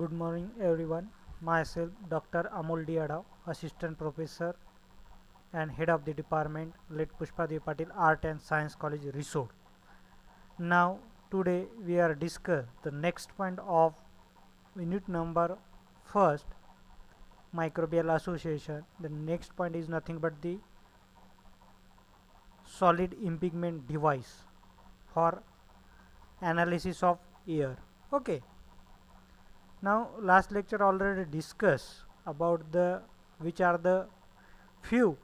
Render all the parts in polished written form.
Good morning everyone. Myself Dr. Amol Diada, Assistant Professor and Head of the Department, Let Pushpadev Patil Art and Science College, Risod. Now today we are discuss the next point of unit number first, microbial association. The next point is nothing but the solid impingement device for analysis of air. Okay. Now last lecture already discussed about the which are the few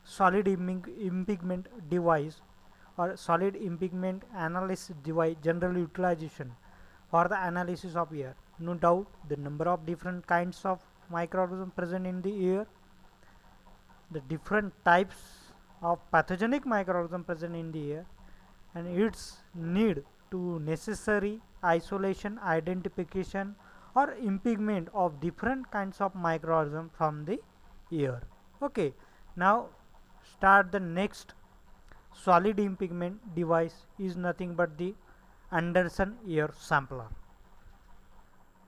solid impingement device or solid impingement analysis device general utilization for the analysis of air. No doubt the number of different kinds of microorganisms present in the air, the different types of pathogenic microorganisms present in the air, and its need to necessary isolation, identification or impingement of different kinds of microorganisms from the air. Okay, now start the next solid impingement device is nothing but the Anderson air sampler.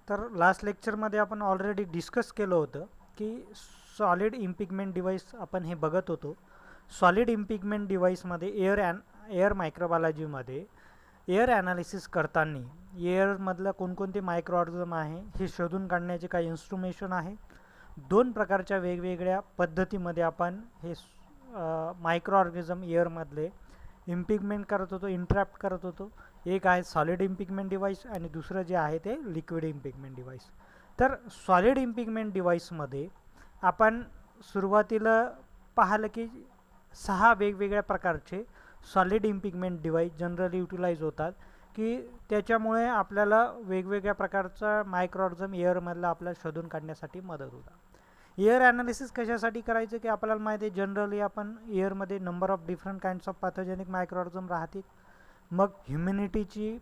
तर last लेक्चरमध्ये आपण already discuss केलं होतं की solid इम्पिगमेंट device आपण हे बघत होतो. सॉलिड इम्पिगमेंट डिवाइसमध्ये एअर मायक्रोबायोलॉजीमध्ये एअर ॲनालिसिस करताना एअरमधलं कोणकोणते मायक्रोऑर्गनिझम आहे हे शोधून काढण्याचे काही इन्स्ट्रुमेशन आहे. दोन प्रकारच्या वेगवेगळ्या पद्धतीमध्ये आपण हे मायक्रोऑर्गनिझम एअरमधले इम्पिगमेंट करत होतो, इंट्रॅप्ट करत होतो. एक आहे सॉलिड इम्पिगमेंट डिवाइस आणि दुसरं जे आहे ते लिक्विड इम्पिगमेंट डिवाइस. तर सॉलिड इम्पिगमेंट डिवाइसमध्ये आपण सुरुवातीला पाहिलं की 6 वेगवेगळ्या प्रकारचे सॉलिड इम्पिगमेंट डिवाइस जनरली युटिलाइज होतात की त्याच्यामुळे आपल्याला वेगवेगळ्या प्रकारचा मायक्रोऑर्गनिझम एअरमधला आपल्याला शोधून काढण्यासाठी मदत होतात. एअर ॲनालिसिस कशासाठी करायचं की आपल्याला माहिती आहे जनरली आपण एअरमध्ये number of different kinds of pathogenic microorganism राहतील. मग ह्युमॅनिटीची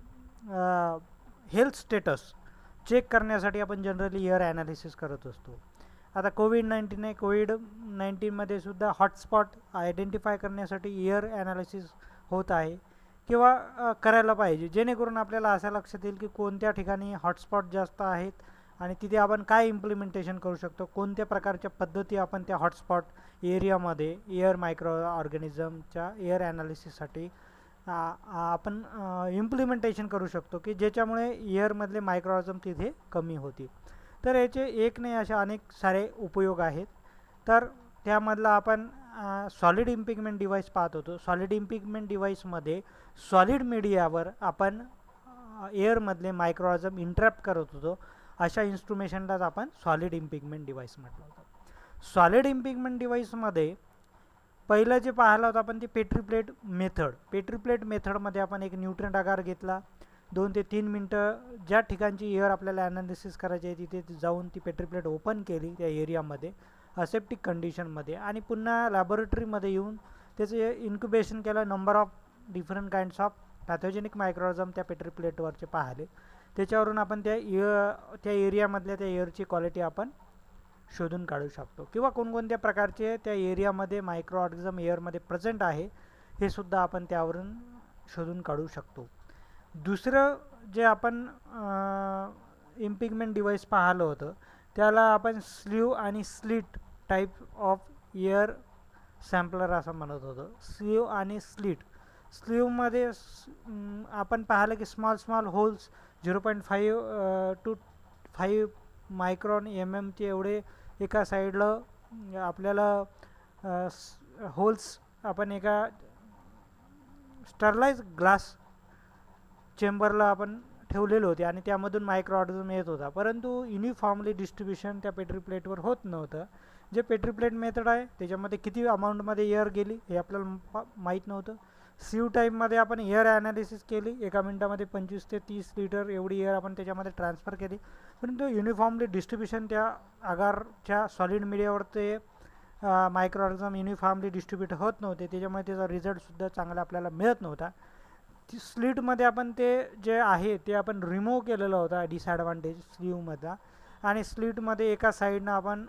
हेल्थ स्टेटस चेक करण्यासाठी आपण जनरली एअर ॲनालिसिस करत असतो. आता कोविड-19 आहे, कोविड-19मध्ये सुद्धा हॉटस्पॉट आयडेंटिफाय करण्यासाठी एअर ॲनालिसिस होत आहे किंवा करायला पाहिजे, जेणेकरून आपल्याला असं लक्षात येईल की कोणत्या ठिकाणी हॉटस्पॉट जास्त आहेत आणि तिथे आपण काय इम्प्लिमेंटेशन करू शकतो, कोणत्या प्रकारच्या पद्धती आपण त्या हॉटस्पॉट एरियामध्ये एअर मायक्रो ऑर्गॅनिझमच्या एअर ॲनालिसिससाठी आपण इम्प्लिमेंटेशन करू शकतो की ज्याच्यामुळे एअरमधले मायक्रोऑर्गनिझम तिथे कमी होतील. तर याचे एक नाही असे अनेक सारे उपयोग आहेत. तर त्यामधला आपण सॉलिड इम्पिगमेंट डिवाइस पाहत होतो. सॉलिड इम्पिगमेंट डिवाइसमध्ये सॉलिड मीडियावर आपण एअरमधले मायक्रोऑर्गनिझम इंट्रॅप्ट करत होतो. अशा इन्स्ट्रुमेशनलाच आपण सॉलिड इम्पिगमेंट डिवाइस म्हटलं होतं. सॉलिड इम्पिगमेंट डिवाइसमध्ये पहिलं जे पाहिलं होतं आपण ते petri plate method. Petri plate मेथडमध्ये आपण एक न्यूट्रंट आकार घेतला, 2 ते 3 मिनटं ज्या ठिकाणची एअर आपल्याला ॲनालिसिस करायची आहे तिथे जाऊन ती पेट्री प्लेट ओपन केली त्या एरियामध्ये असेप्टिक कंडिशनमध्ये आणि पुन्हा लॅबोरेटरीमध्ये येऊन त्याचे इन्क्युबेशन केलं. Number of different kinds of pathogenic microorganism त्या पेट्री प्लेटवरचे पाहिले. त्याच्यावरून आपण त्या एरियामधल्या त्या एअरची क्वालिटी आपण शोधून काढू शकतो किंवा कोणकोणत्या प्रकारचे त्या एरियामध्ये मायक्रोऑर्गनिझम एअरमध्ये प्रेझेंट आहे हे सुद्धा आपण त्यावरून शोधून काढू शकतो. दुसरं जे आपण इम्पिगमेंट डिवाइस पाहिलं होतं त्याला आपण स्लीव आणि slit type of air sampler असं म्हणत होतो. स्लीव आणि स्लिट. स्लीवमध्ये आपण पाहिलं की स्मॉल होल्स 0.5 to 5 मायक्रॉन चे एवढे एका साईडला आपल्याला होल्स आपण एका स्टरलाइज ग्लास चेंबरला आपण ठेवलेले होते आणि त्यामधून मायक्रोऑर्गनिझम येत होता. परंतु युनिफॉर्मली डिस्ट्रीब्युशन त्या पेट्री प्लेटवर होत नव्हतं. जे पेट्री प्लेट मेथड आहे त्याच्यामध्ये किती अमाऊंटमध्ये एअर गेली हे आपल्याला माहीत नव्हतं. सीव टाईपमध्ये आपण एअर ॲनालिसिस केली, एका मिनटामध्ये 25 ते 30 लिटर एवढी एअर आपण त्याच्यामध्ये ट्रान्सफर केली. परंतु युनिफॉर्मली डिस्ट्रीब्युशन त्या आगारच्या सॉलिड मीडियावर ते मायक्रोऑर्गनिझम युनिफॉर्मली डिस्ट्रीब्यूट होत नव्हते, त्याच्यामुळे त्याचा रिझल्टसुद्धा चांगला आपल्याला मिळत नव्हता. स्लीटमध्ये आपण ते जे आहे ते आपण रिमूव्ह केलेला होता डिसॲडव्हान्टेज स्लीवमधला आणि स्लीटमध्ये एका साईडनं आपण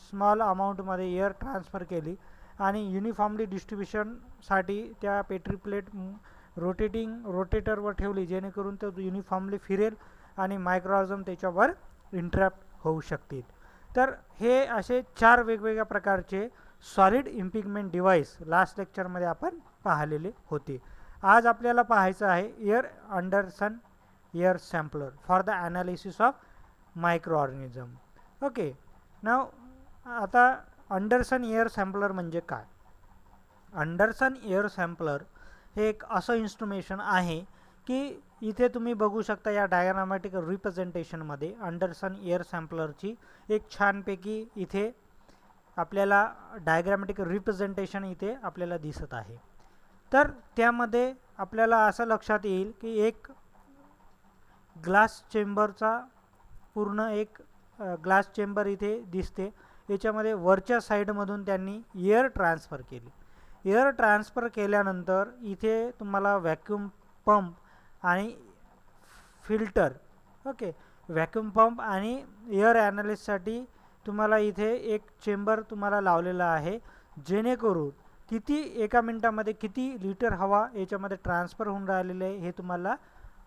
स्मॉल अमाऊंटमध्ये एअर ट्रान्सफर केली आणि युनिफॉर्मली डिस्ट्रीब्युशनसाठी त्या पेट्री प्लेट रोटेटरवर ठेवली जेणेकरून तो युनिफॉर्मली फिरेल आणि मायक्रो ऑर्गॅनिझम त्याच्यावर इंटरॅक्ट होऊ शकतील. तर हे असे 4 वेगवेगळ्या प्रकारचे सॉलिड इम्पिगमेंट डिव्हाइस लास्ट लेक्चरमध्ये आपण पाहिलेले होते. आज आपल्याला पाहायचं आहे air Andersen air sampler for the analysis of microorganism. Okay, नाव आता अँडरसन एअर सॅम्पलर म्हणजे काय? अँडरसन एअर सॅम्पलर हे एक असं इन्स्ट्रुमेशन आहे की इथे तुम्ही बघू शकता या डायग्रामॅटिक रिप्रेझेंटेशनमध्ये अँडरसन एअर सॅम्पलरची एक छानपैकी इथे आपल्याला डायग्रामॅटिक रिप्रेझेंटेशन इथे आपल्याला दिसत आहे. तर त्यामध्ये आपल्याला असं लक्षात येईल की एक ग्लास चेंबरचा पूर्ण एक ग्लास चेंबर इथे दिसते. याच्यामध्ये वरच्या साईडमधून त्यांनी एअर ट्रान्सफर केली. एअर ट्रान्सफर केल्यानंतर इथे तुम्हाला व्हॅक्यूम पंप आणि फिल्टर, ओके, व्हॅक्यूम पंप आणि एअर ॲनालिसिससाठी तुम्हाला इथे एक चेंबर तुम्हाला लावलेला आहे, जेणेकरून किती एका मिनिटामध्ये किती लिटर हवा याच्यामध्ये ट्रान्सफर होऊन राहिलेले आहे हे तुम्हाला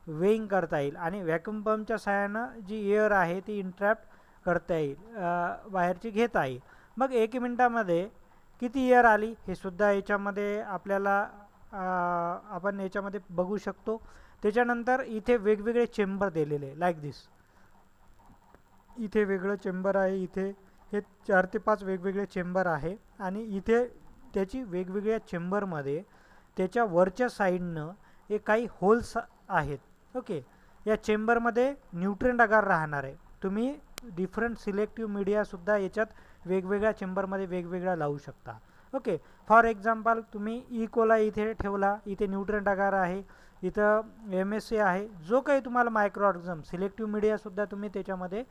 वेइंग करता येईल. आणि व्हॅक्यूम पंपच्या सहाय्यानं जी एअर आहे ती इंट्रॅप्ट करता येईल, बाहेरची घेता येईल. मग 1 मिनिटामध्ये किती एअर आली हे सुद्धा याच्यामध्ये आपल्याला आपण याच्यामध्ये बघू शकतो. त्याच्यानंतर इथे वेगवेगळे चेंबर दिलेले लाईक दिस. इथे वेगळं चेंबर आहे, इथे हे 4 ते 5 वेगवेगळे चेंबर आहे आणि इथे त्याची वेगवेगळ्या चेंबरमध्ये त्याच्या वरच्या साईडनं हे काही होल्स आहेत. ओके, या चेंबरमध्ये न्यूट्रिएंट अगार राहणार आहे. तुम्ही डिफरंट सिलेक्टिव्ह मीडियासुद्धा याच्यात वेगवेगळ्या चेंबरमध्ये वेगवेगळा लावू शकता. ओके, फॉर एक्झाम्पल तुम्ही इकोला इथे ठेवला, इथे न्यूट्रिएंट अगार आहे, इथं MSA आहे. जो काही तुम्हाला मायक्रो ऑर्गॅनिझम सिलेक्टिव्ह मीडियासुद्धा तुम्ही त्याच्यामध्ये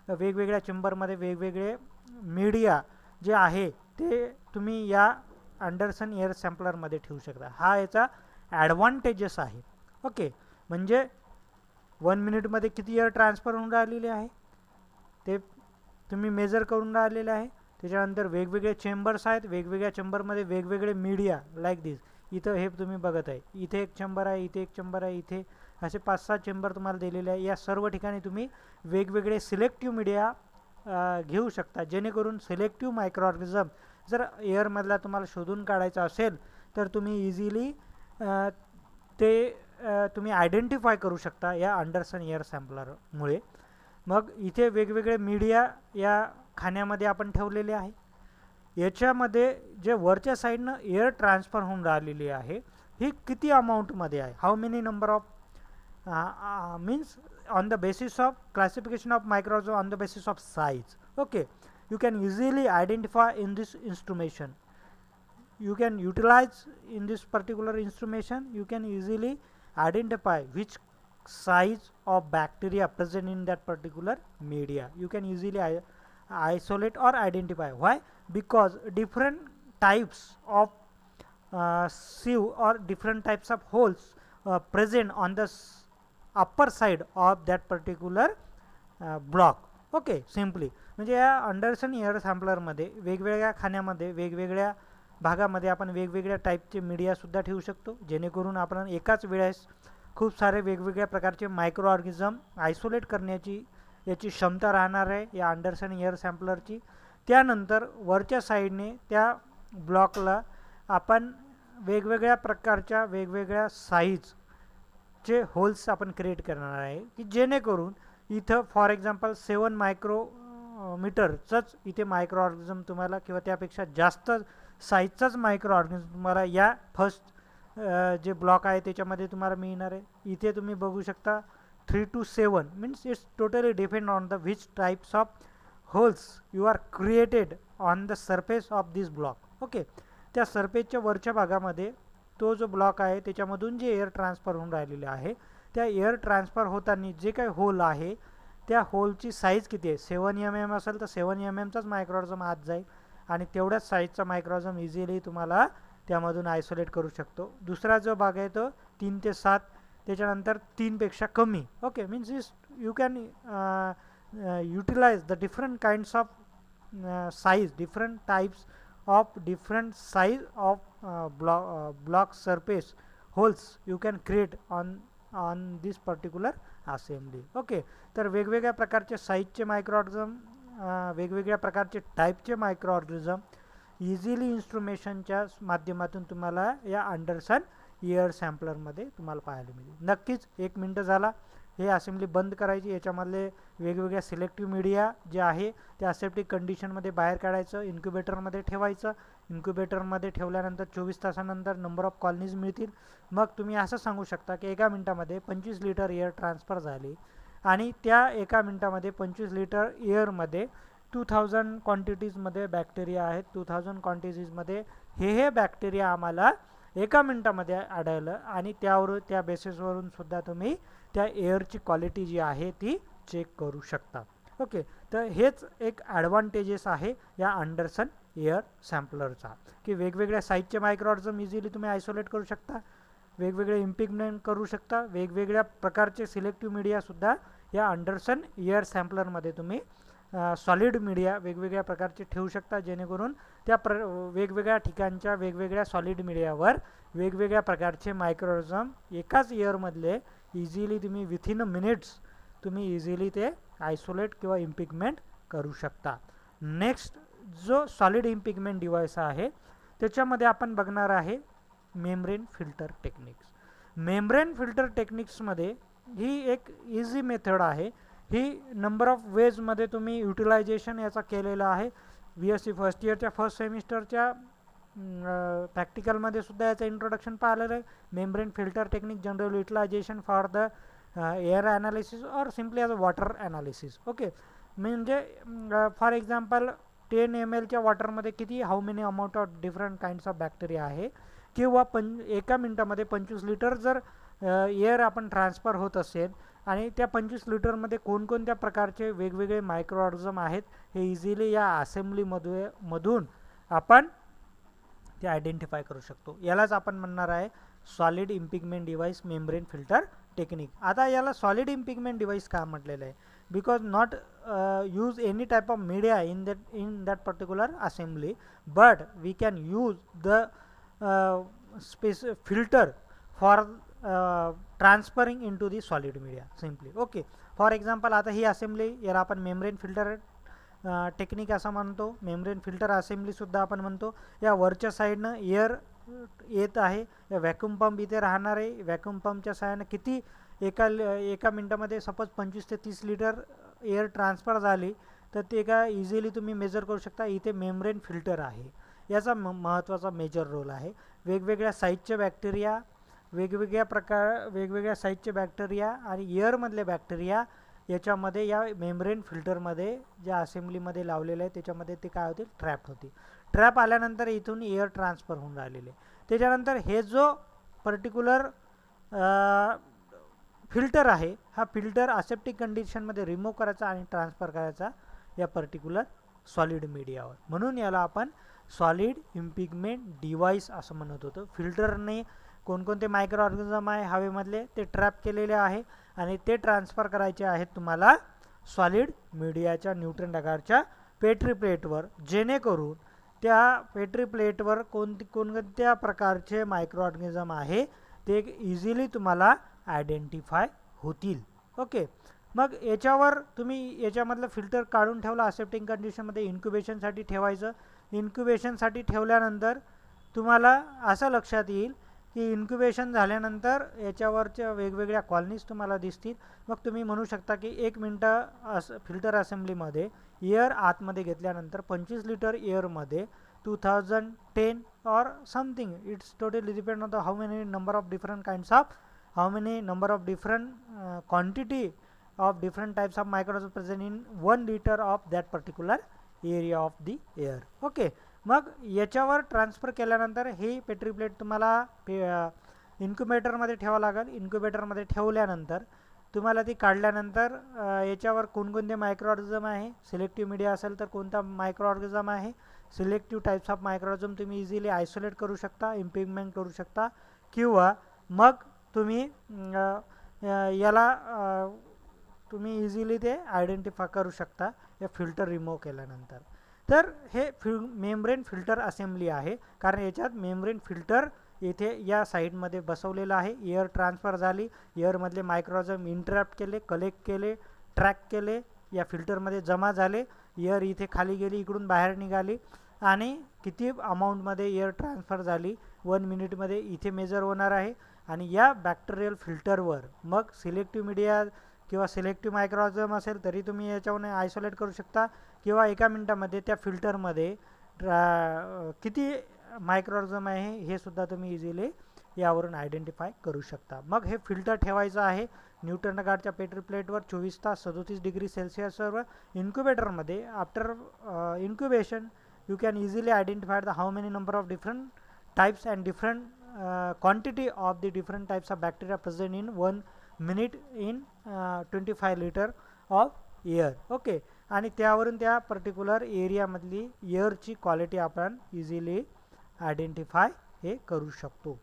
वेगवेगळ्या चेंबरमध्ये वेगवेगळे मीडिया जे आहे ते तुम्ही या अँडरसन एअर सॅम्पलरमध्ये ठेवू शकता. हा याचा ॲडव्हान्टेजेस आहे. ओके, म्हणजे 1 मिनिटमध्ये किती एअर ट्रान्सफर होऊन राहिलेले आहे ते तुम्ही मेजर करून राहिलेले आहे. त्याच्यानंतर वेगवेगळे चेंबर्स आहेत, वेगवेगळ्या चेंबरमध्ये वेगवेगळे मीडिया लाईक दिस. इथं हे तुम्ही बघत आहे, इथे एक चेंबर आहे, इथे एक चेंबर आहे, इथे असे 5-6 चेंबर तुम्हाला दिलेले आहे. या सर्व ठिकाणी तुम्ही वेगवेगळे सिलेक्टिव्ह मीडिया घेऊ शकता, जेणेकरून सिलेक्टिव्ह मायक्रो ऑर्गॅनिझम जर एअरमधला तुम्हाला शोधून काढायचा असेल तर तुम्ही इझिली ते तुम्ही आयडेंटिफाय करू शकता या अँडरसन एअर सॅम्पलरमुळे. मग इथे वेगवेगळे मीडिया या खाण्यामध्ये आपण ठेवलेले आहे. याच्यामध्ये जे वरच्या साईडनं एअर ट्रान्सफर होऊन राहिलेली आहे ही किती अमाऊंटमध्ये आहे, how many number of means on the basis of classification of microorganisms on the basis of size. Okay, you can easily identify in this instrumentation. You can utilize in this particular instrumentation. You can easily identify which size of bacteria present in that particular media. You can easily isolate or identify. Why? Because different types of sieve or different types of holes present on the upper side of that particular block. Okay, simply म्हणजे या Anderson air सॅम्पलरमध्ये वेगवेगळ्या खाण्यामध्ये वेगवेगळ्या भागामध्ये आपण वेगवेगळ्या टाईपचे मीडियासुद्धा ठेवू शकतो, जेणेकरून आपण एकाच वेळेस खूप सारे वेगवेगळ्या प्रकारचे मायक्रो ऑर्गॅनिझम आयसोलेट करण्याची याची क्षमता राहणार आहे या अँडरसन एअर सॅम्पलरची. त्यानंतर वरच्या साईडने त्या ब्लॉकला आपण वेगवेगळ्या प्रकारच्या वेगवेगळ्या साईजचे होल्स आपण क्रिएट करणार आहे की जेणेकरून इथं फॉर एक्झाम्पल 7 मायक्रोमीटरचंच इथे मायक्रो ऑर्गॅनिझम तुम्हाला किंवा त्यापेक्षा जास्त साईजचाच मायक्रो ऑर्गॅनिझम तुम्हाला या फर्स्ट जे ब्लॉक आहे त्याच्यामध्ये तुम्हाला मिळणार आहे. इथे तुम्ही बघू शकता 3 to 7 means it's totally depend on the which types of holes you are created on the surface of this block. Okay, त्या सरफेसच्या वरच्या भागामध्ये तो जो ब्लॉक आहे त्याच्यामधून जे एअर ट्रान्सफर होऊन राहिलेले आहे त्या एअर ट्रान्सफर होताना जे काही होल आहे त्या होलची साईज किती आहे, 7 mm असेल तर 7 mmचाच मायक्रोऑर्गॅनिझम आत जाईल आणि तेवढ्याच साईजचा मायक्रोऑर्गॅनिझम इझिली तुम्हाला त्यामधून आयसोलेट करू शकतो. दुसरा जो भाग आहे तो 3 ते 7 त्याच्यानंतर 3 पेक्षा कमी. Okay, means is you can utilize the different kinds of size, different types of different size of block surface holes you can create on this particular assembly. Okay, तर वेगवेगळ्या प्रकारचे साईजचे मायक्रो ऑर्गॅनिझम, वेगवेगळ्या प्रकारचे टाईपचे मायक्रो ऑर्गॅनिझम इझिली इन्स्ट्रुमेशनच्या माध्यमातून तुम्हाला या अँडरसन एअर सॅम्पलरमध्ये तुम्हाला पाहायला मिळेल. नक्कीच 1 मिनटं झाला, हे असेंब्ली बंद करायची. याच्यामधले वेगवेगळ्या सिलेक्टिव्ह मीडिया जे आहे ते असेप्टिक कंडिशनमध्ये बाहेर काढायचं, इन्क्युबेटरमध्ये ठेवायचं. इन्क्युबेटरमध्ये ठेवल्यानंतर 24 तासानंतर नंबर ऑफ कॉलनीज मिळतील. मग तुम्ही असं सांगू शकता की 1 मिनटामध्ये 25 लिटर एअर ट्रान्सफर झाली आणि त्या 1 मिनटामध्ये 25 लिटर एअरमध्ये 2000 क्वांटिटीजमध्ये बॅक्टेरिया आहेत. 2000 क्वांटिटीजमध्ये हे बॅक्टेरिया आम्हाला 1 मिनटामध्ये आढळलं आणि त्या बेसिसवरून सुद्धा तुम्ही त्या एअरची क्वालिटी जी आहे ती चेक करू शकता. ओके, तर हेच एक ॲडव्हान्टेजेस आहे या अँडरसन एअर सॅम्पलरचा, की वेगवेगळ्या साईजचे मायक्रो ऑर्गॅनिझम इझिली तुम्ही आयसोलेट करू शकता, वेगवेगळे इम्पिगमेंट करू शकता, वेगवेगळ्या प्रकारचे सिलेक्टिव्ह मीडियासुद्धा या अँडरसन एअर सॅम्पलरमध्ये तुम्ही सॉलिड मीडिया वेगवेगळ्या प्रकारचे ठेवू शकता, जेणेकरून त्या वेगवेगळ्या ठिकाणच्या वेगवेगळ्या सॉलिड मीडियावर वेगवेगळ्या प्रकारचे मायक्रो ऑर्गॅनिझम एकाच एअरमधले इझिली तुम्ही विथिन मिनिट्स तुम्ही इझिली ते आयसोलेट किंवा इम्पिगमेंट करू शकता. नेक्स्ट जो सॉलिड इम्पिगमेंट डिव्हाइस आहे त्याच्यामध्ये आपण बघणार आहे membrane filter techniques. Membrane filter टेक्निक्समध्ये ही एक इझी मेथड आहे. ही नंबर ऑफ वेजमध्ये तुम्ही युटिलायझेशन याचा केलेलं आहे. BSc फर्स्ट इयरच्या फर्स्ट सेमिस्टरच्या प्रॅक्टिकलमध्ये सुद्धा याचं इंट्रोडक्शन पाहिलेलं आहे. Membrane filter technique general utilisation for the air analysis और simply as a water analysis. Okay, म्हणजे फॉर एक्झाम्पल 10 ml वॉटरमध्ये किती how many amount of different kinds of bacteria आहे, किंवा 1 मिनटामध्ये 25 लिटर जर एअर आपण ट्रान्सफर होत असेल आणि त्या 25 लिटरमध्ये कोणकोणत्या प्रकारचे वेगवेगळे मायक्रो ऑर्गॅनिझम आहेत हे इझिली या असेंब्लीमधून आपण ते आयडेंटिफाय करू शकतो. यालाच आपण म्हणणार आहे solid impingement device membrane filter technique. आता याला सॉलिड इम्पिगमेंट डिव्हाइस का म्हटलेलं आहे? Because not use any type of media in that particular assembly, but we can use the filter for transferring into the solid media simply. Okay, for example आता ही assembly याला आपण membrane filter technique असं म्हणतो, membrane filter असेंब्लीसुद्धा आपण म्हणतो. या वरच्या साईडनं एअर येत आहे, या व्हॅक्यूम पंप इथे राहणार आहे. व्हॅक्यूम पंपच्या साहाय्यानं किती एका मिनटामध्ये सपोज 25 ते 30 लिटर एअर ट्रान्सफर झाली तर ते काय इझिली तुम्ही मेजर करू शकता. इथे मेम्ब्रेन फिल्टर आहे, याचा महत्त्वाचा मेजर रोल आहे. वेगवेगळ्या साईजचे बॅक्टेरिया, वेगवेगळ्या साईजचे बॅक्टेरिया आणि एअरमधले बॅक्टेरिया याच्यामध्ये या मेम्ब्रेन फिल्टरमध्ये ज्या असेंब्लीमध्ये लावलेलं आहे त्याच्यामध्ये ते काय होतील, ट्रॅप होतील. ट्रॅप आल्यानंतर इथून एअर ट्रान्सफर होऊन राहिलेले. त्याच्यानंतर हे जो पर्टिक्युलर फिल्टर आहे हा फिल्टर असेप्टिक कंडिशनमध्ये रिमूव्ह करायचा आणि ट्रान्सफर करायचा या पर्टिक्युलर सॉलिड मीडियावर. म्हणून याला आपण सॉलिड इम्पिगमेंट डिव्हाइस असं म्हणत होतो. फिल्टरने कोणकोणते मायक्रो ऑर्गॅनिझम आहे हवेमधले ते ट्रॅप केलेले आहे आणि ते ट्रान्सफर करायचे आहेत तुम्हाला सॉलिड मीडियाच्या न्यूट्रन आकारच्या पेट्री प्लेटवर, जेणेकरून त्या पेट्री प्लेटवर कोणत्या प्रकारचे मायक्रो ऑर्गॅनिझम आहे ते इझिली तुम्हाला आयडेंटिफाय होतील. ओके, मग याच्यावर तुम्ही याच्यामधलं फिल्टर काढून ठेवला असेप्टिक कंडिशनमध्ये इन्क्युबेशनसाठी ठेवायचं. इन्क्युबेशनसाठी ठेवल्यानंतर तुम्हाला असं लक्षात येईल की इन्क्युबेशन झाल्यानंतर याच्यावरच्या वेगवेगळ्या कॉलनीज तुम्हाला दिसतील. मग तुम्ही म्हणू शकता की 1 मिनटं फिल्टर असेंब्लीमध्ये एअर आतमध्ये घेतल्यानंतर 25 लिटर एअरमध्ये 2010 और something, it's totally depend on the how many number of different kinds of different quantity of different types of microorganisms present in 1 liter of that particular area of the air. Okay, मग याच्यावर transfer केल्यानंतर ही petri plate तुम्हाला इन्क्युबेटरमध्ये ठेवावं लागेल. इन्क्युबेटरमध्ये ठेवल्यानंतर तुम्हाला ती काढल्यानंतर याच्यावर कोणकोणते मायक्रो ऑर्गॅनिझम आहे, सिलेक्टिव्ह मीडिया असेल तर कोणता मायक्रो ऑर्गॅनिझम आहे, selective types of micro organism तुम्ही इझिली आयसोलेट करू शकता, इम्पिगमेंट करू शकता, किंवा मग तुम्ही याला तुम्ही इझिली ते आयडेंटिफाय करू शकता या फिल्टर रिमूव्ह केल्यानंतर. तर हे मेम्ब्रेन फिल्टर असेंब्ली आहे, कारण याच्यात मेम्ब्रेन फिल्टर इथे या साईडमध्ये बसवलेलं आहे. एअर ट्रान्सफर झाली, एअरमधले मायक्रोऑर्गॅनिझम इंटरॅक्ट केले, कलेक्ट केले, ट्रॅक केले, या फिल्टरमध्ये जमा झाले, एअर इथे खाली गेली, इकडून बाहेर निघाली आणि किती अमाऊंटमध्ये एअर ट्रान्सफर झाली 1 मिनिटमध्ये इथे मेजर होणार आहे. आणि या बॅक्टेरियल फिल्टरवर मग सिलेक्टिव्ह मीडिया किंवा सिलेक्टिव्ह मायक्रोऑर्गॅनिझम असेल तरी तुम्ही याच्यावरून आयसोलेट करू शकता, किंवा 1 मिनिटामध्ये त्या फिल्टरमध्ये किती मायक्रोऑर्गॅनिझम आहे हे सुद्धा तुम्ही इझिली यावरून आयडेंटिफाय करू शकता. मग हे फिल्टर ठेवायचं आहे न्यूट्रन गार्डच्या पेट्री प्लेटवर 24 तास 37 डिग्री सेल्सिअसवर. इन्क्युबेटरमध्ये after incubation you can easily identify the how many number of different types and different quantity of the different types of bacteria present in 1 minute in 25 liter of air. Okay, आणि त्यावरून त्या particular एरियामधली एअरची quality आपण easily identify हे करू शकतो.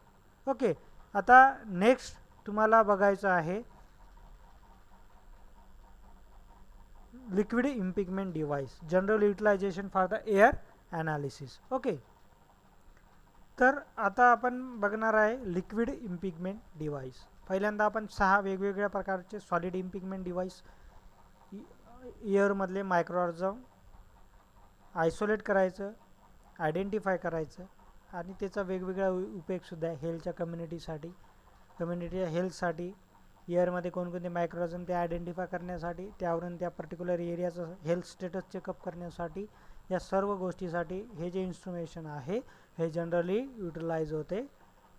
Okay, आता नेक्स्ट तुम्हाला बघायचं आहे liquid impingement device, general utilisation for the air analysis. Okay, तर आता आपण बघणार आहे लिक्विड इम्पिगमेंट डिव्हाइस. पहिल्यांदा आपण 6 वेगवेगळ्या प्रकारचे सॉलिड इम्पिगमेंट डिव्हाइस एअरमधले मायक्रोऑर्गॅनिझम आयसोलेट करायचं, आयडेंटिफाय करायचं आणि त्याचा वेगवेगळा उपयोगसुद्धा आहे हेल्थच्या कम्युनिटीच्या हेल्थसाठी. एअरमध्ये कोणकोणते मायक्रोऑर्गॅनिझम ते आयडेंटिफाय करण्यासाठी, त्यावरून त्या पर्टिक्युलर एरियाचं हेल्थ स्टेटस चेकअप करण्यासाठी, या सर्व गोष्टीसाठी हे जे इन्स्ट्रुमेशन आहे हे जनरली युटिलाइज होते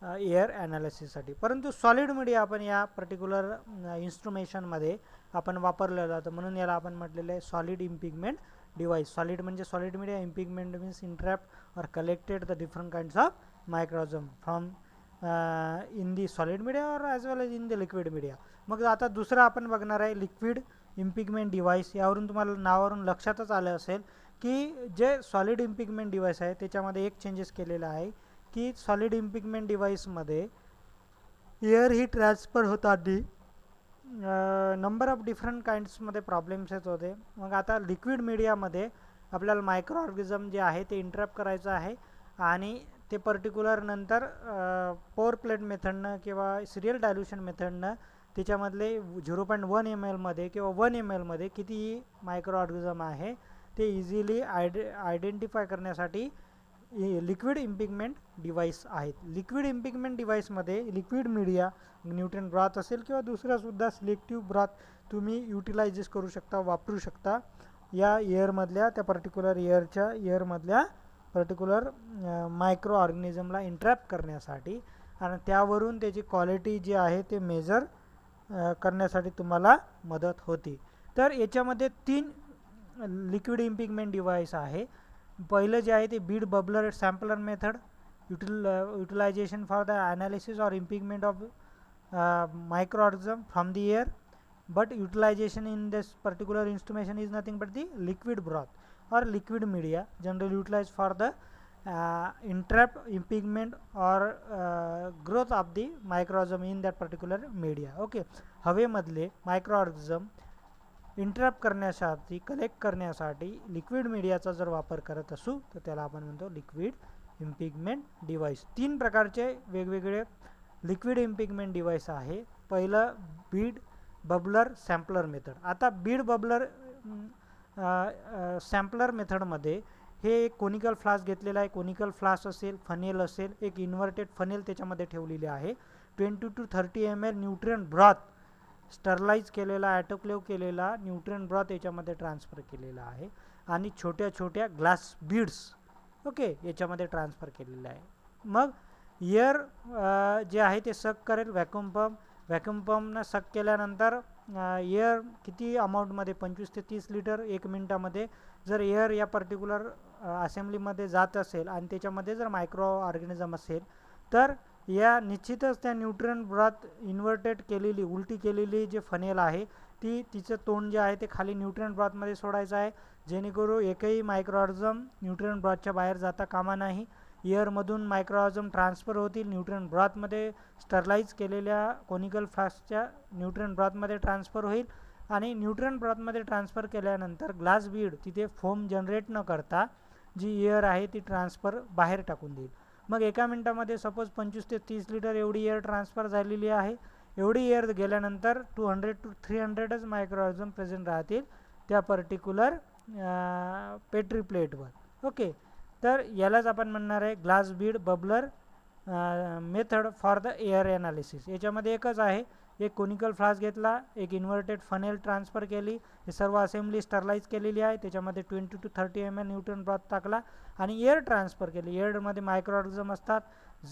एअर ॲनालिसिससाठी. परंतु सॉलिड मीडिया आपण या पर्टिक्युलर इन्स्ट्रुमेशनमध्ये आपण वापरलं जातं, म्हणून याला आपण म्हटलेलं आहे सॉलिड इम्पिगमेंट डिव्हाइस. सॉलिड म्हणजे solid media, impingement means entrapped और collected the different kinds of microorganism from in the solid media और as well as in the liquid media. मग आता दुसरं आपण बघणार आहे लिक्विड इम्पिगमेंट डिव्हाइस. यावरून तुम्हाला नावावरून लक्षातच आलं असेल की जे सॉलिड इम्पिगमेंट डिव्हाइस आहे त्याच्यामध्ये एक चेंजेस केलेला आहे की सॉलिड इम्पिगमेंट डिव्हाइसमध्ये एअर ही ट्रान्सफर होताना नंबर ऑफ डिफरंट काइंड्समध्ये प्रॉब्लेम्स येत होते. मग आता लिक्विड मीडियामध्ये आपल्याला मायक्रोऑर्गॅनिझम जे आहे ते इंटरॅप्ट करायचं आहे आणि ते पर्टिक्युलर नंतर पोर प्लेट मेथडनं किंवा सिरियल डायल्युशन मेथडनं त्याच्यामधले 0.1 ml मध्ये किंवा 1 ml मध्ये कितीही मायक्रोऑर्गॅनिझम आहे ते इझिली आयडेंटिफाय करण्यासाठी लिक्विड इम्पिगमेंट डिव्हाइस आहेत. लिक्विड इम्पिगमेंट डिव्हाइसमध्ये लिक्विड मीडिया, न्यूट्रन ब्रॉथ असेल किंवा दुसरासुद्धा सिलेक्टिव्ह ब्रॉथ तुम्ही युटिलाइजेस करू शकता, वापरू शकता या एअरमधल्या त्या पर्टिक्युलर एअरमधल्या पर्टिक्युलर मायक्रो ऑर्गॅनिझमला इंट्रॅप्ट करण्यासाठी आणि त्यावरून त्याची क्वालिटी जी आहे ते मेजर करण्यासाठी तुम्हाला मदत होती. तर याच्यामध्ये 3 लिक्विड इम्पिगमेंट डिव्हाइस आहे. पहिलं जे आहे ते bead bubbler sampler method, utilisation for the analysis और impingement of microorganism from the air, but utilization in this particular instrumentation is nothing but the liquid broth or liquid media generally utilized for the entrap impingement or growth of the microorganism in that particular media. Okay, हवेमधले मायक्रोऑर्गॅनिझम इंट्रॅप करण्यासाठी, collect करण्यासाठी liquid मीडियाचा जर वापर करत असू तर त्याला आपण म्हणतो लिक्विड इम्पिगमेंट डिव्हाइस. 3 प्रकारचे वेगवेगळे लिक्विड इम्पिगमेंट डिव्हाइस आहे. पहिलं बीड बबलर सॅम्पलर मेथड. आता बीड बबलर सॅम्पलर मेथडमध्ये हे एक कोनिकल फ्लास्क घेतलेला आहे. कोनिकल फ्लास्क असेल, फनेल असेल, एक इन्व्हर्टेड फनेल त्याच्यामध्ये ठेवलेली आहे. 20 to 30 ml nutrient broth sterilize केलेला, ॲटोक्लेव्ह केलेला न्यूट्रिएंट ब्रॉथ याच्यामध्ये ट्रान्सफर केलेला आहे आणि छोट्या छोट्या ग्लास बीड्स ओके याच्यामध्ये ट्रान्सफर केलेलं आहे. मग एअर जे आहे ते सक करेल, व्हॅक्यूम पंपनं सक केल्यानंतर एअर किती अमाऊंटमध्ये 25 ते 30 लिटर 1 मिनिटामध्ये जर एअर या पर्टिक्युलर असेंब्लीमध्ये जात असेल आणि त्याच्यामध्ये जर मायक्रो ऑर्गॅनिझम असेल तर या निश्चितच त्या न्यूट्रिएंट ब्रॉथ इन्व्हर्टेड केलेली, उलटी केलेली जे फनेल आहे ती तिचं तोंड जे आहे ते खाली न्यूट्रिएंट ब्रॉथमध्ये सोडायचं आहे, जेणेकरून एकही मायक्रोऑर्गॅनिझम न्यूट्रिएंट ब्रॉथच्या बाहेर जाता कामा नाही. एअरमधून मायक्रोऑर्गॅनिझम ट्रान्सफर होतील, न्यूट्रिएंट ब्रॉथमध्ये स्टरलाइज केलेल्या कोनिकल फ्लास्कच्या न्यूट्रिएंट ब्रॉथमध्ये ट्रान्सफर होईल आणि न्यूट्रिएंट ब्रॉथमध्ये ट्रान्सफर केल्यानंतर ग्लास बीड तिथे फोम जनरेट न करता जी एअर आहे ती ट्रान्सफर बाहेर टाकून देईल. मग एका मिनिटामध्ये सपोज 25 ते 30 लिटर एवढी एअर ट्रान्सफर झालेली आहे. एवढी एअर गेल्यानंतर 200 to 300च मायक्रो ऑर्गॅनिझम प्रेझेंट राहतील त्या पर्टिक्युलर पेट्री प्लेटवर. ओके, तर यालाच आपण म्हणणार आहे glass Beed bubbler method for the air analysis. याच्यामध्ये एकच आहे, एक कोनिकल फ्लास्क घेतला, एक इन्व्हर्टेड फनेल ट्रान्सफर केली, हे सर्व असेंब्ली स्टरलाइज केलेली आहे, त्याच्यामध्ये 20 to 30 ml न्यूट्रन ब्रॉथ टाकला आणि एअर ट्रान्सफर केली. एअरमध्ये मायक्रो ऑर्गॅनिझम असतात.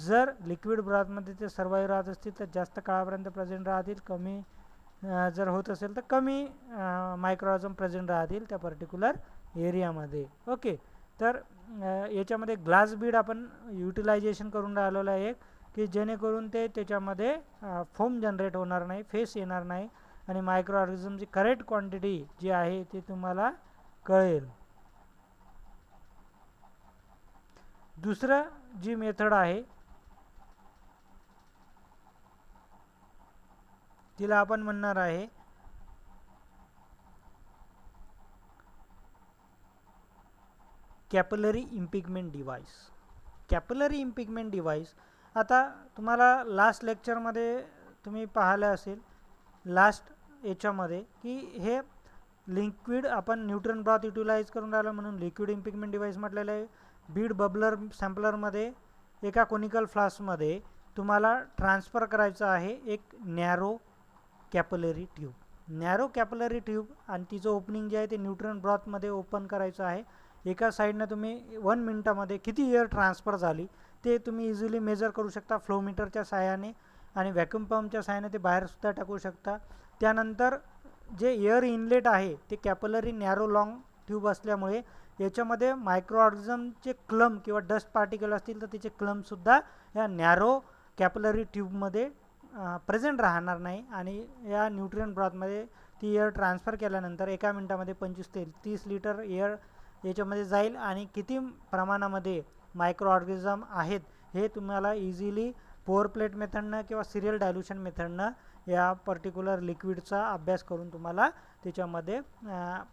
जर लिक्विड ब्रॉथमध्ये ते सर्वाईव्ह राहत असतील तर जास्त काळापर्यंत प्रेझेंट राहतील, कमी जर होत असेल तर कमी मायक्रो ऑर्गॅनिझम प्रेझेंट राहतील त्या पर्टिक्युलर एरियामध्ये. ओके, तर याच्यामध्ये ग्लास बीड आपण युटिलायझेशन करून राहिलेलं आहे एक, की जेणेकरून ते त्याच्यामध्ये फोम जनरेट होणार नाही, फेस येणार नाही आणि मायक्रो ऑर्गॅनिझमची करेक्ट क्वांटिटी जी आहे ती तुम्हाला कळेल. दुसरं जी मेथड आहे तिला आपण म्हणणार आहे कॅपिलरी इम्पिगमेंट डिव्हाइस. कॅपिलरी इम्पिगमेंट डिव्हाइस आता तुम्हाला लास्ट लेक्चरमध्ये तुम्ही पाहिलं असेल, लास्ट याच्यामध्ये की हे लिक्विड आपण न्यूट्रन ब्रॉथ युटिलाइज करून राहिलं म्हणून लिक्विड इम्पिगमेंट डिव्हाइस म्हटलेलं आहे. बीड बबलर सॅम्पलरमध्ये एका कोनिकल फ्लास्कमध्ये तुम्हाला ट्रान्सफर करायचं आहे एक narrow capillary tube. Narrow capillary tube आणि तिचं ओपनिंग जे आहे ते न्यूट्रन ब्रॉथमध्ये ओपन करायचं आहे. एका साईडनं तुम्ही 1 मिनिटामध्ये किती एअर ट्रान्सफर झाली ते तुम्ही इझिली मेजर करू शकता फ्लोमीटरच्या साहाय्याने आणि व्हॅक्यूम पंपच्या साहाय्याने ते बाहेरसुद्धा टाकू शकता. त्यानंतर जे एअर इनलेट आहे ते कॅपिलरी नॅरो लॉंग ट्यूब असल्यामुळे याच्यामध्ये मायक्रो ऑर्गॅनिझमचे क्लम किंवा डस्ट पार्टिकल असतील तर तिचे क्लमसुद्धा या नॅरो कॅपिलरी ट्यूबमध्ये प्रेझेंट राहणार नाही आणि या न्यूट्रिएंट ब्रॉथमध्ये ती एअर ट्रान्सफर केल्यानंतर एका मिनिटामध्ये 25 ते 30 लिटर एअर याच्यामध्ये जाईल आणि किती प्रमाणामध्ये मायक्रो ऑर्गॅनिझम आहेत हे तुम्हाला इझिली पोअर प्लेट मेथडनं किंवा सिरियल डायल्युशन मेथडनं या पर्टिक्युलर लिक्विडचा अभ्यास करून तुम्हाला त्याच्यामध्ये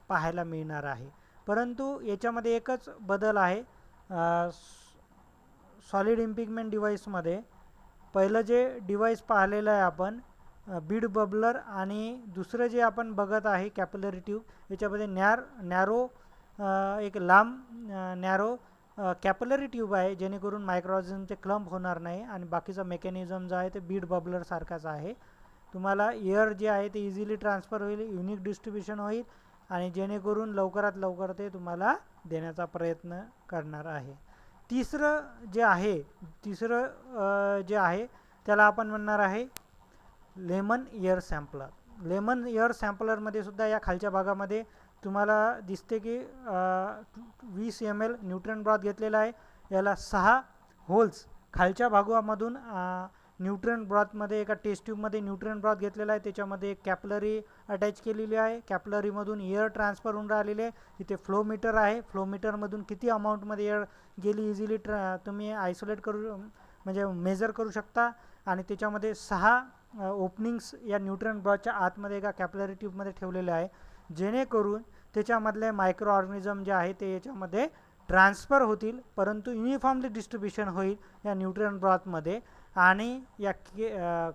पाहायला मिळणार आहे. परंतु याच्यामध्ये एकच बदल आहे, सॉलिड इम्पिगमेंट डिव्हाइसमध्ये पहिलं जे डिव्हाइस पाहिलेलं आहे आपण बीड बबलर आणि दुसरं जे आपण बघत आहे कॅपिलरी ट्यूब, याच्यामध्ये नॅरो एक लांब नॅरो कॅपिलरी ट्यूब आहे जेणेकरून मायक्रो ऑर्गॅनिझमचे क्लम्प होणार नाही आणि बाकीचा मेकॅनिझम जो आहे ते बीड बबलर सारखाच आहे. तुम्हाला एअर जे आहे ते इझिली ट्रान्सफर होईल, युनिक डिस्ट्रीब्युशन होईल आणि जेणेकरून लवकरात लवकर ते तुम्हाला देण्याचा प्रयत्न करणार आहे. तिसरं जे आहे त्याला आपण म्हणणार आहे lemon air sampler. Lemon air सॅम्पलरमध्ये सुद्धा या खालच्या भागामध्ये तुम्हाला दिसते की 20 ml न्यूट्रन ब्रॉथ घेतलेला आहे. याला 6 होल्स खालच्या भागामधून न्यूट्रन ब्रॉथमध्ये एका टेस्ट ट्यूबमध्ये न्यूट्रन ब्रॉथ घेतलेला आहे, त्याच्यामध्ये एक कॅपिलरी अटॅच केलेली आहे. कॅपिलरीमधून एअर ट्रान्सफर होऊन राहिलेली आहे. इथे फ्लोमीटर आहे, फ्लोमीटरमधून किती अमाऊंटमध्ये एअर गेली इझिली तुम्ही आयसोलेट करू म्हणजे मेजर करू शकता आणि त्याच्यामध्ये 6 ओपनिंग्स या न्यूट्रन ब्रॉथच्या आतमध्ये एका कॅपिलरी ट्यूबमध्ये ठेवलेले आहे जेणेकरून त्याच्यामधले मायक्रो ऑर्गॅनिझम जे आहे ते याच्यामध्ये ट्रान्सफर होतील परंतु युनिफॉर्मली डिस्ट्रीब्युशन होईल या न्यूट्रन ब्रॉथमध्ये आणि या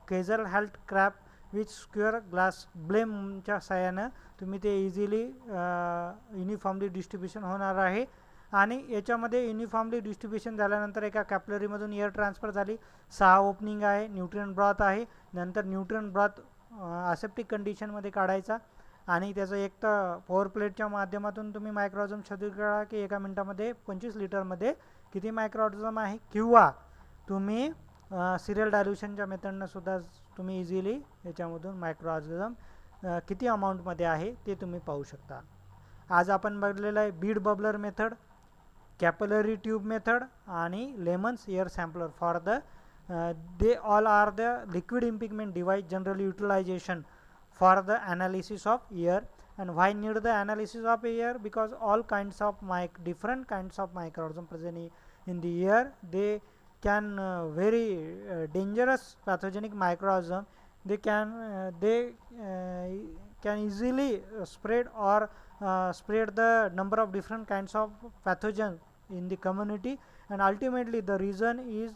केझल हॅल्ट क्रॅप विथ स्क्वेअर ग्लास ब्लेमच्या साहाय्यानं तुम्ही ते इझिली युनिफॉर्मली डिस्ट्रीब्युशन होणार आहे. आणि याच्यामध्ये युनिफॉर्मली डिस्ट्रीब्युशन झाल्यानंतर एका कॅपिलरीमधून एअर ट्रान्सफर झाली, 6 ओपनिंग आहे, न्यूट्रन ब्रॉथ आहे. नंतर न्यूट्रन ब्रॉथ असेप्टिक कंडिशनमध्ये काढायचा आणि त्याचं एक तर पॉवर प्लेटच्या माध्यमातून तुम्ही मायक्रो ऑर्गॅनिझम शोधू करा की एका मिनिटामध्ये 25 लिटरमध्ये किती मायक्रो ऑर्गॅनिझम आहे किंवा तुम्ही सिरियल डायल्युशनच्या मेथडनं सुद्धा तुम्ही इझिली याच्यामधून मायक्रो ऑर्गॅनिझम किती अमाऊंटमध्ये आहे ते तुम्ही पाहू शकता. आज आपण बघलेलं आहे bead bubbler method, capillary tube method आणि lemons air sampler for the they all are the liquid impingement device generally utilization for the analysis of air. And why need the analysis of air? Because all kinds of different kinds of microorganisms present in the air, they can very dangerous pathogenic microorganism, they can easily spread or spread the number of different kinds of pathogens in the community and ultimately the reason is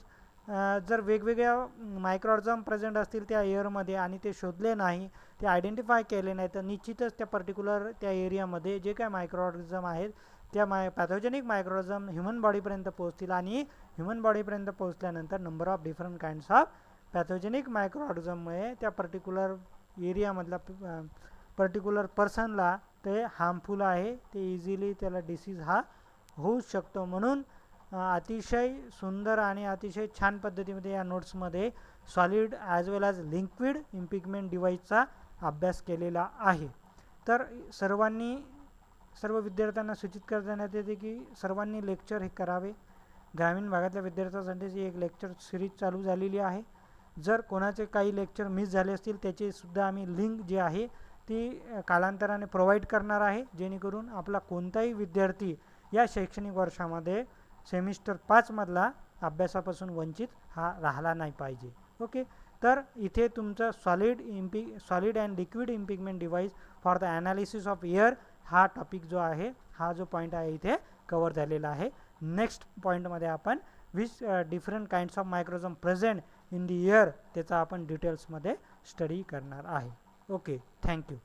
जर वेगवेगळ्या micro organism present असतील त्या एअरमध्ये आणि ते शोधले नाही, ते identify केले नाही, तर निश्चितच त्या पर्टिक्युलर त्या एरियामध्ये जे काय मायक्रो ऑर्गॅनिझम आहेत त्या पॅथोजेनिक मायक्रो ऑर्गॅनिझम ह्युमन बॉडीपर्यंत पोहोचतील आणि ह्युमन बॉडीपर्यंत पोहोचल्यानंतर number of different kinds of pathogenic मायक्रो ऑर्गॅनिझममुळे त्या पर्टिक्युलर एरियामधला पर्टिक्युलर पर्सनला ते हार्मफुल आहे, ते इझिली त्याला डिसीज हा होऊ शकतो. म्हणून अतिशय सुंदर आणि अतिशय छान पद्धतीमध्ये या नोट्समध्ये सॉलिड ॲज वेल ॲज लिक्विड इम्पिगमेंट डिव्हाइसचा अभ्यास केलेला आहे. तर सर्व विद्यार्थ्यांना सूचित करण्यात येते की सर्वांनी लेक्चर हे करावे. ग्रामीण भागातल्या विद्यार्थ्यांसाठी एक लेक्चर सिरीज चालू झालेली आहे. जर कोणाचे काही लेक्चर मिस झाले असतील त्याचे सुद्धा आम्ही लिंक जी आहे ती कालांतराने प्रोव्हाइड करणार आहे, जेणेकरून आपला कोणताही विद्यार्थी या शैक्षणिक वर्षामध्ये सेमिस्टर 5 मधला अभ्यासापासून वंचित हा राहिला नाही पाहिजे. ओके, तर इथे तुमचं solid and liquid impingement device for the analysis of air हा टॉपिक जो आहे, हा जो पॉईंट आहे इथे कवर झालेला आहे. नेक्स्ट पॉईंटमध्ये आपण which different kinds of microgerm present in the air त्याचा आपण डिटेल्समध्ये स्टडी करणार आहे. Okay, thank you.